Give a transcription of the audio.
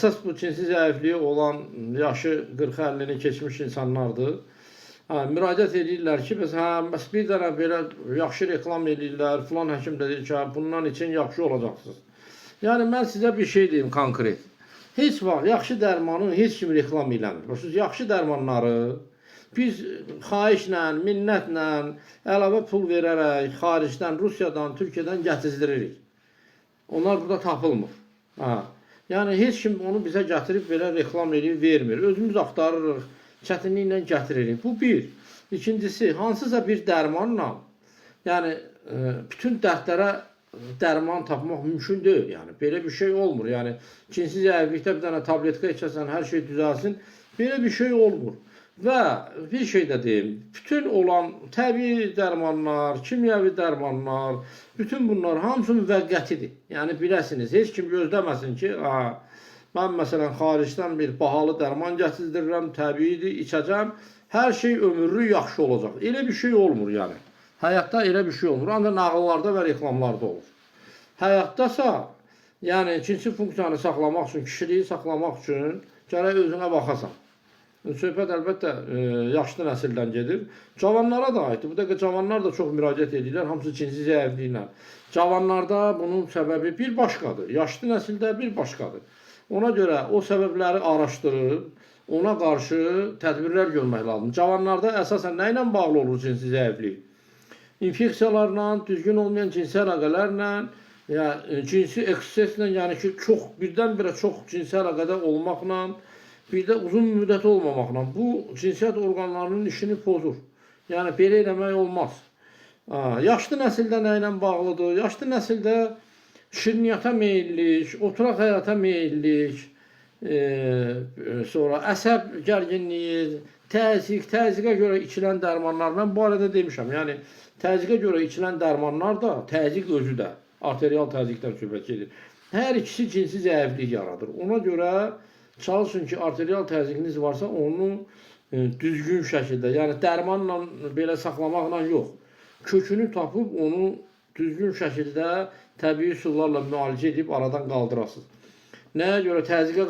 Əsas bu cinsi zəifliyi olan yaşı 40-50-ni keçmiş insanlardır. Müraciət edirlər ki, bəs bir dənə belə yaxşı reklam edirlər, filan həkim də deyir ki, bundan için yaxşı olacaqsınız. Yəni, mən sizə bir şey deyim konkret. Heç vaxt yaxşı dərmanı heç kim reklam eləmir. Başınız, yaxşı dərmanları biz xahişlə, minnətlə, əlavə pul verərək, xaricdən, Rusiyadan, Türkiyədən gətiririk. Onlar burada tapılmır. Yəni, heç kim onu bizə gətirib belə reklam edib, vermir. Özümüz axtarırıq, çətinliklə gətiririk. Bu bir. İkincisi, hansısa bir dərmanla, yəni, bütün dərdlərə dərman tapmaq mümkün deyil. Yəni, belə bir şey olmur. Yəni, cinsi zəiflikdə bir dənə tabletka içəsən, hər şey düzəlsin. Belə bir şey olmur. Və bir şey də deyim, bütün olan təbii dərmanlar, kimyəvi dərmanlar, bütün bunlar hamısı müvəqqətidir. Yəni biləsiniz, heç kim gözləməsin ki, mən məsələn xaricdən bir bahalı dərman gətirdirəm, təbiidir, içəcəm, hər şey ömürlük yaxşı olacaq. Elə bir şey olmur yəni. Həyatda elə bir şey olmur, ancaq nağıllarda və reklamlarda olur. Həyatdasa, yəni cinsi funksiyanı saxlamaq üçün, kişiliyi saxlamaq üçün gərək özünə baxasan. Söhbət əlbəttə yaşlı nəsildən gedir. Cavanlara da aiddir. Bu dəqiqə cavanlar da çox müraciət edirlər, hamısı cinsi zəifliklə. Cavanlarda bunun səbəbi bir başqadır. Yaşlı nəsildə bir başqadır. Ona görə o səbəbləri araşdırıb, ona qarşı tədbirlər görmək lazımdır. Cavanlarda əsasən nə ilə bağlı olur cinsi zəiflik? İnfeksiyalarla, düzgün olmayan cinsi əlaqələrlə, cinsi ekseslə, yəni ki, birdən-birə çox cinsi əlaqədə olmaqla, bir də uzun müddət olmamaqla bu cinsiyyət orqanlarının işini pozur. Yəni, belə eləmək olmaz. Yaşlı nəsildə nə ilə bağlıdır? Yaşlı nəsildə şirniyyata meyillik, oturaq həyata meyillik, sonra əsəb gərginliyi, təzyiqə görə içilən dərmanlar, mən bu arada demişəm, yəni təzyiqə görə içilən dərmanlar da, təzyiq özü də, arterial təzyiqdən söhbət gedir. Hər ikisi cinsi zəiflik yaradır. Ona görə çalışın ki, arterial təzyiqiniz varsa, onu düzgün şəkildə, yəni dərmanla belə saxlamaqla yox, kökünü tapıb onu düzgün şəkildə təbii üsullarla müalicə edib aradan qaldırasınız. Nəyə görə təzyiqə